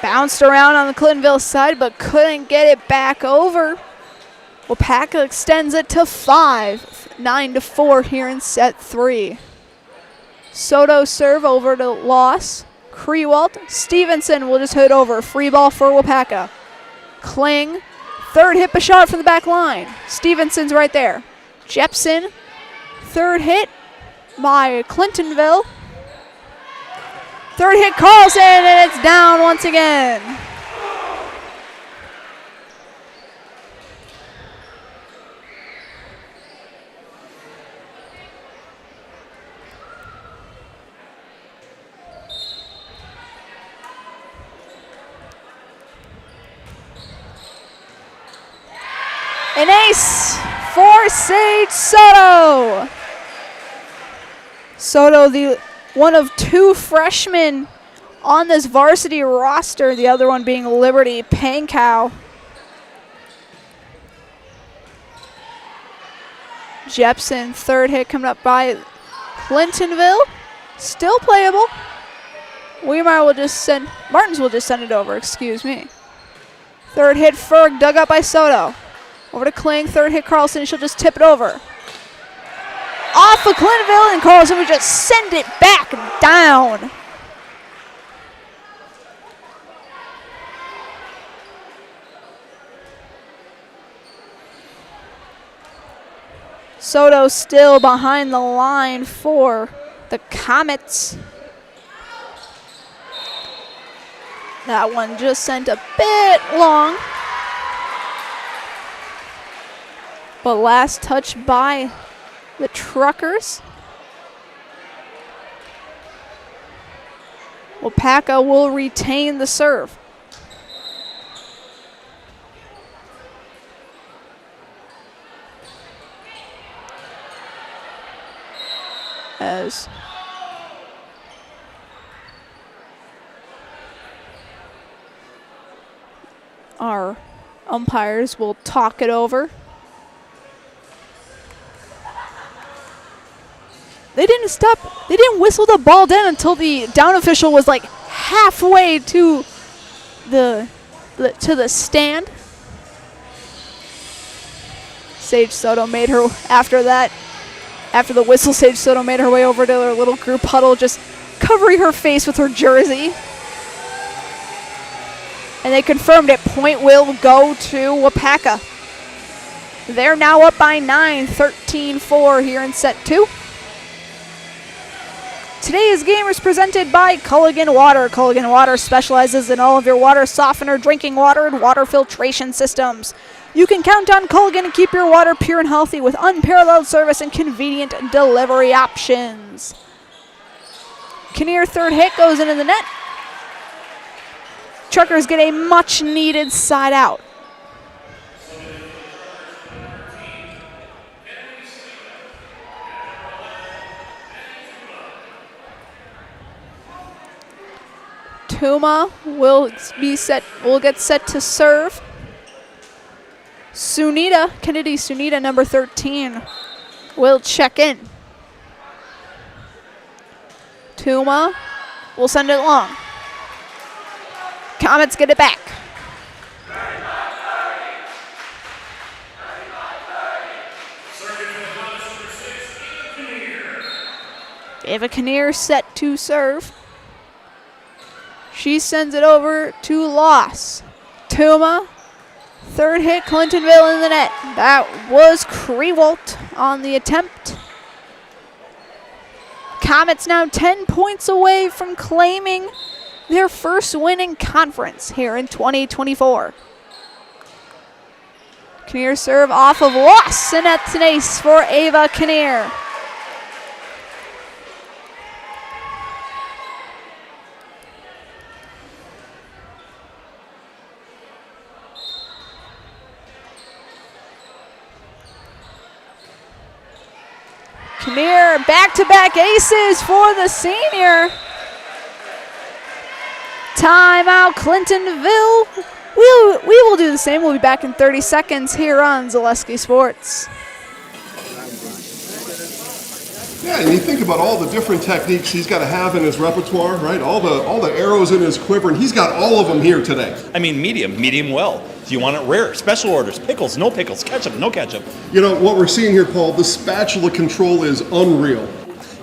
Bounced around on the Clintonville side, but couldn't get it back over. Waupaca extends it to 5, 9-4 here in set 3. Soto serve over to Loss. Krewalt. Stevenson will just hit over. Free ball for Waupaca. Kling. Third hit, Bouchard from the back line. Stevenson's right there. Jepson. Third hit by Clintonville. Third hit, Carlson, and it's down once again. An ace for Sage Soto. Soto, the one of 2 freshmen on this varsity roster, the other one being Liberty Pankow. Jepson, third hit coming up by Clintonville. Still playable. Martins will just send it over, excuse me. Third hit, Ferg, dug up by Soto. Over to Kling, third hit Carlson, she'll just tip it over. Off of Clintonville, and Carlson would just send it back down. Soto still behind the line for the Comets. That one just sent a bit long. But last touch by the Truckers. Waupaca will retain the serve. As our umpires will talk it over. They didn't stop. They didn't whistle the ball down until the down official was like halfway to the stand. Sage Soto made her after that. After the whistle, Sage Soto made her way over to her little group huddle, just covering her face with her jersey. And they confirmed it. Point will go to Waupaca. They're now up by 9, 13-4 here in set 2. Today's game is presented by Culligan Water. Culligan Water specializes in all of your water softener, drinking water, and water filtration systems. You can count on Culligan to keep your water pure and healthy with unparalleled service and convenient delivery options. Kinnear, third hit, goes into the net. Truckers get a much-needed side out. Tuma will get set to serve. Kennedy Sunita, number 13, will check in. Tuma will send it long. Comets get it back. Ava Kinnear set to serve. She sends it over to Loss. Tuma, third hit, Clintonville in the net. That was Krewalt on the attempt. Comets now 10 points away from claiming their first win in conference here in 2024. Kinnear serve off of Loss, and that's an ace for Ava Kinnear. Kinnear, back-to-back aces for the senior. Timeout, Clintonville. We will do the same. We'll be back in 30 seconds here on Zaleski Sports. Yeah, and you think about all the different techniques he's got to have in his repertoire, right? All the arrows in his quiver, and he's got all of them here today. I mean, medium well. Do you want it rare? Special orders, pickles, no pickles, ketchup, no ketchup. You know, what we're seeing here, Paul, the spatula control is unreal.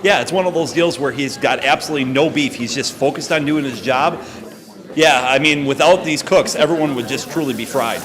Yeah, it's one of those deals where he's got absolutely no beef. He's just focused on doing his job. Yeah, I mean, without these cooks, everyone would just truly be fried.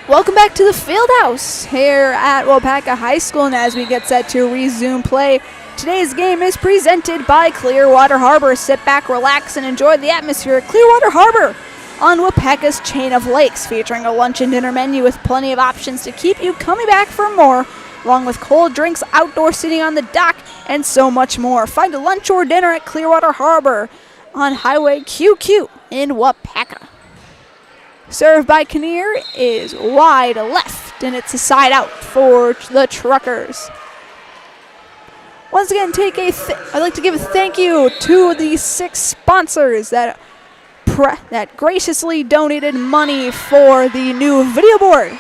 Welcome back to the Fieldhouse here at Waupaca High School, and as we get set to resume play, today's game is presented by Clearwater Harbor. Sit back, relax, and enjoy the atmosphere at Clearwater Harbor on Waupaca's chain of lakes, featuring a lunch and dinner menu with plenty of options to keep you coming back for more, along with cold drinks, outdoor seating on the dock, and so much more. Find a lunch or dinner at Clearwater Harbor on Highway QQ in Waupaca. Served by Kinnear is wide left, and it's a side out for the Truckers. Once again, I'd like to give a thank you to the 6 sponsors that graciously donated money for the new video board.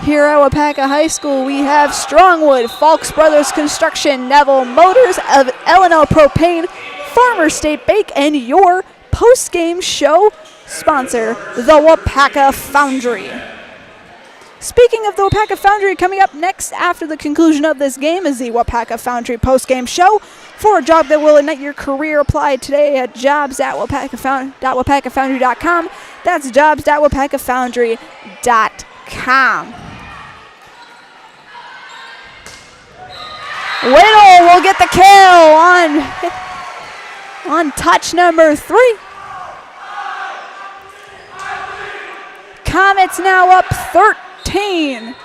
Here at Waupaca High School, we have Strongwood, Falks Brothers Construction, Neville Motors, L&L Propane, Farmer State Bank, and your post-game show sponsor, the Waupaca Foundry. Speaking of the Waupaca Foundry, coming up next after the conclusion of this game is the Waupaca Foundry post-game show. For a job that will ignite your career, apply today at jobs.waupacafoundry.com. That's jobs.waupacafoundry.com. Whittle will get the kill on touch number 3. Comets now up 13.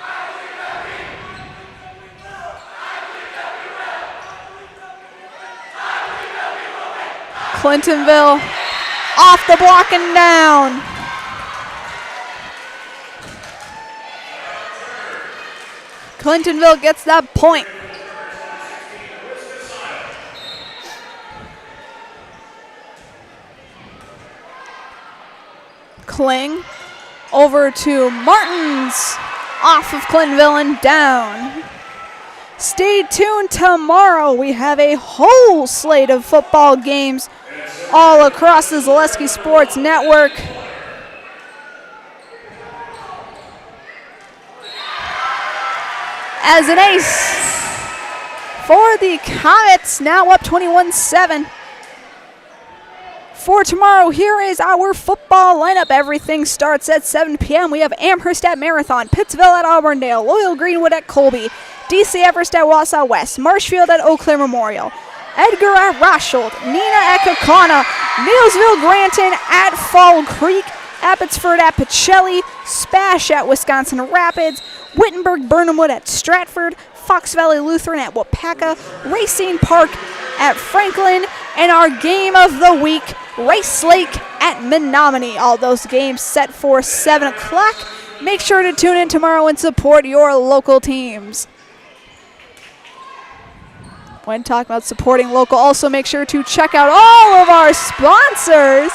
Clintonville off the block and down. Clintonville gets that point. Kling over to Martins, off of Clintonville and down. Stay tuned tomorrow. We have a whole slate of football games all across the Zaleski Sports Network. As an ace for the Comets, now up 21-7. For tomorrow, here is our football lineup. Everything starts at 7 p.m. We have Amherst at Marathon, Pittsville at Auburndale, Loyal Greenwood at Colby, DC Everest at Wausau West, Marshfield at Eau Claire Memorial, Edgar at Roshold, Nina at Kaukauna, Neilsville Granton at Fall Creek, Abbotsford at Pacelli, Spash at Wisconsin Rapids, Wittenberg Burnhamwood at Stratford, Fox Valley Lutheran at Waupaca, Racine Park at Franklin, and our game of the week, Rice Lake at Menominee. All those games set for 7 o'clock. Make sure to tune in tomorrow and support your local teams. When talking about supporting local, also make sure to check out all of our sponsors.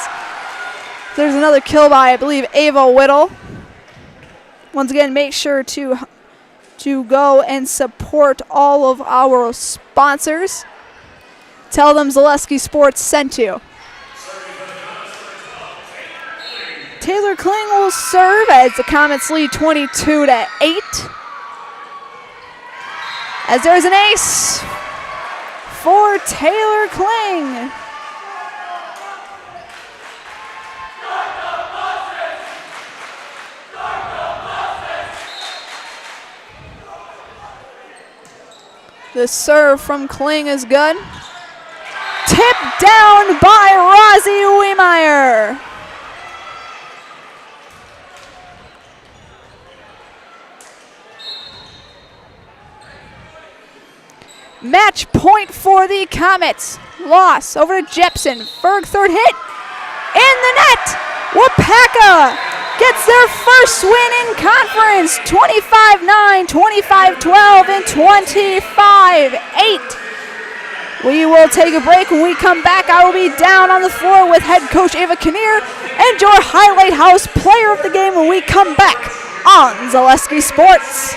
There's another kill by, I believe, Ava Whittle. Once again, make sure to go and support all of our sponsors. Tell them Zaleski Sports sent you. Taylor Kling will serve as the Comets lead 22-8. As there's an ace for Taylor Kling. The serve from Kling is good. Tipped down by Rosie Wiemeyer. Match point for the Comets. Loss over to Jepson. Ferg third hit. In the net. Waupaca gets their first win in conference. 25-9, 25-12, and 25-8. We will take a break. When we come back, I will be down on the floor with head coach Ava Kinnear and your Highlight House player of the game when we come back on Zaleski Sports.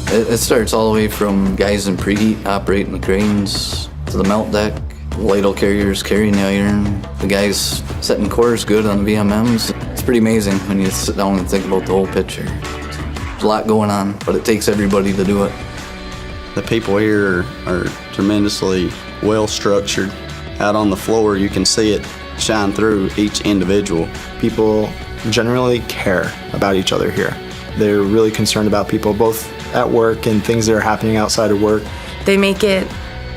It starts all the way from guys in preheat operating the cranes to the melt deck, ladle carriers carrying the iron, the guys setting cores good on the VMMs. It's pretty amazing when you sit down and think about the whole picture. There's a lot going on, but it takes everybody to do it. The people here are tremendously well structured. Out on the floor, you can see it shine through each individual. People generally care about each other here. They're really concerned about people both at work and things that are happening outside of work. They make it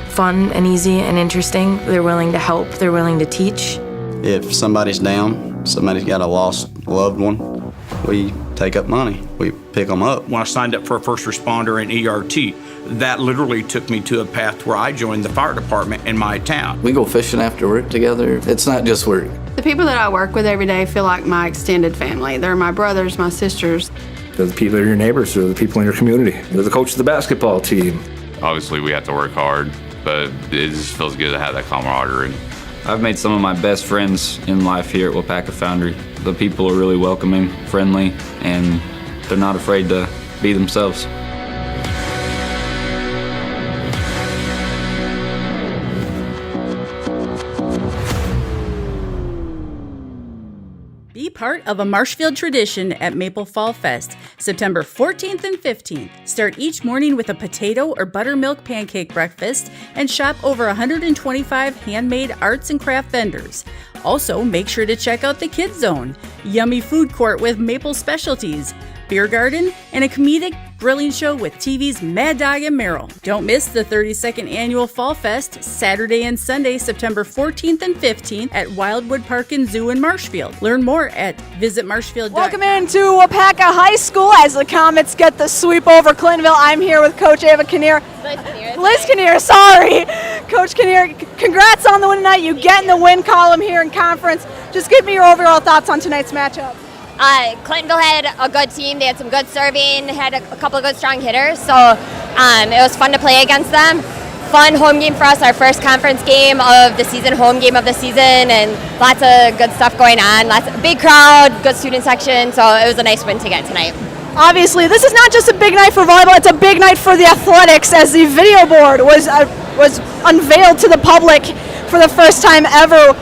fun and easy and interesting. They're willing to help. They're willing to teach. If somebody's down, somebody's got a lost loved one, we take up money. We pick them up. When I signed up for a first responder and ERT, that literally took me to a path where I joined the fire department in my town. We go fishing after work together. It's not just work. The people that I work with every day feel like my extended family. They're my brothers, my sisters. They're the people that are your neighbors, they're the people in your community. They're the coach of the basketball team. Obviously, we have to work hard, but it just feels good to have that camaraderie. I've made some of my best friends in life here at Waupaca Foundry. The people are really welcoming, friendly, and they're not afraid to be themselves. part of a Marshfield tradition at Maple Fall Fest, September 14th and 15th. Start each morning with a potato or buttermilk pancake breakfast and shop over 125 handmade arts and craft vendors. Also, make sure to check out the Kids Zone, yummy food court with maple specialties, beer garden, and a comedic grilling show with TV's Mad Dog and Merrill. Don't miss the 32nd Annual Fall Fest, Saturday and Sunday, September 14th and 15th at Wildwood Park and Zoo in Marshfield. Learn more at visitmarshfield.com. Welcome into Waupaca High School as the Comets get the sweep over Clintonville. I'm here with Coach Ava Kinnear. Liz Kinnear, sorry. Coach Kinnear, congrats on the win tonight. You get in the win column here in conference. Just give me your overall thoughts on tonight's matchup. Clintonville had a good team. They had some good serving, had a couple of good strong hitters, so it was fun to play against them. Fun home game for us, our first conference game of the season, home game of the season, and lots of good stuff going on. Big crowd, good student section, so it was a nice win to get tonight. Obviously, this is not just a big night for volleyball, it's a big night for the athletics as the video board was unveiled to the public for the first time ever.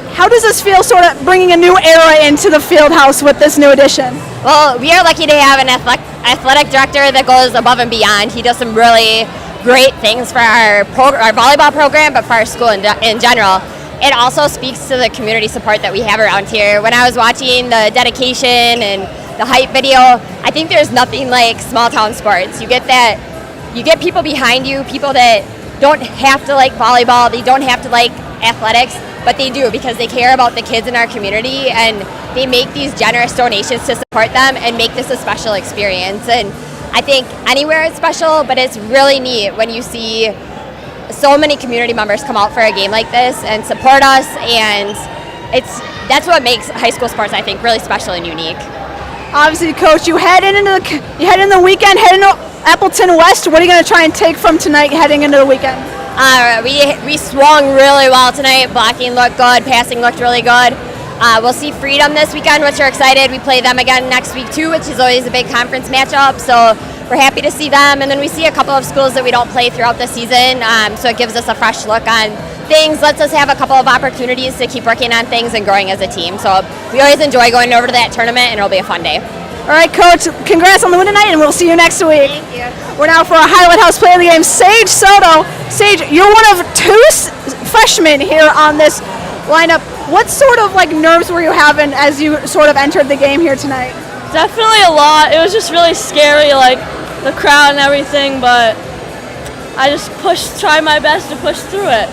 How does this feel, sort of bringing a new era into the field house with this new addition? Well, we are lucky to have an athletic director that goes above and beyond. He does some really great things for our volleyball program, but for our school in general. It also speaks to the community support that we have around here. When I was watching the dedication and the hype video, I think there's nothing like small town sports. You get people behind you, people that don't have to like volleyball, they don't have to like athletics, but they do because they care about the kids in our community, and they make these generous donations to support them and make this a special experience. And I think anywhere is special, but it's really neat when you see so many community members come out for a game like this and support us, and that's what makes high school sports, I think, really special and unique. Obviously, Coach, you head into the weekend, head into Appleton West. What are you going to try and take from tonight heading into the weekend? We swung really well tonight. Blocking looked good. Passing looked really good. We'll see Freedom this weekend, which we're excited. We play them again next week too, which is always a big conference matchup. So we're happy to see them. And then we see a couple of schools that we don't play throughout the season. So it gives us a fresh look on things. Lets us have a couple of opportunities to keep working on things and growing as a team. So we always enjoy going over to that tournament, and it'll be a fun day. All right, Coach, congrats on the win tonight, and we'll see you next week. Thank you. We're now for a Highlight House player of the game, Sage Soto. Sage, you're one of two freshmen here on this lineup. What sort of nerves were you having as you sort of entered the game here tonight? Definitely a lot. It was just really scary, the crowd and everything, but I just tried my best to push through it.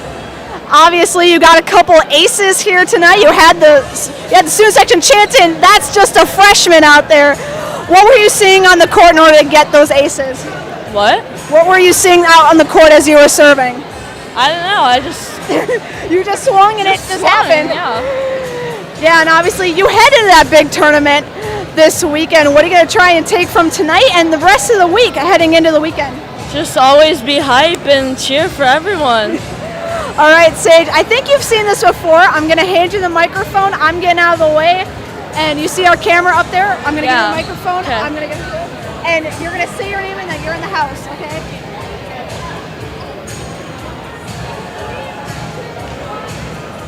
Obviously, you got a couple aces here tonight. You had the student section chanting, "That's just a freshman" out there. What were you seeing on the court in order to get those aces? What? What were you seeing out on the court as you were serving? I don't know. I just you just swung and it just happened. Yeah. Yeah, and obviously you head into that big tournament this weekend. What are you going to try and take from tonight and the rest of the week heading into the weekend? Just always be hype and cheer for everyone. All right, Sage, I think you've seen this before. I'm going to hand you the microphone. I'm getting out of the way. And you see our camera up there? I'm going to give you the microphone. Okay. I'm going to get it. And you're going to say your name and that you're in the house, okay?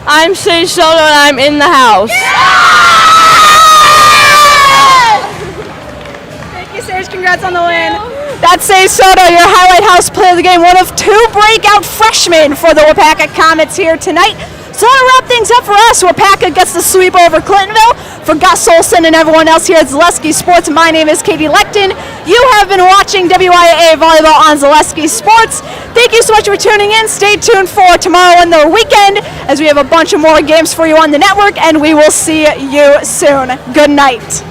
I'm Sage Soto and I'm in the house. Thank you, Sage. Congrats on the win. That's Sage Soto, your Highlight House player of the game, one of two breakout freshmen for the Waupaca Comets here tonight. So to wrap things up for us, Waupaca gets the sweep over Clintonville. For Gus Olson and everyone else here at Zaleski Sports, my name is Katie Lecton. You have been watching WIAA Volleyball on Zaleski Sports. Thank you so much for tuning in. Stay tuned for tomorrow and the weekend as we have a bunch of more games for you on the network, and we will see you soon. Good night.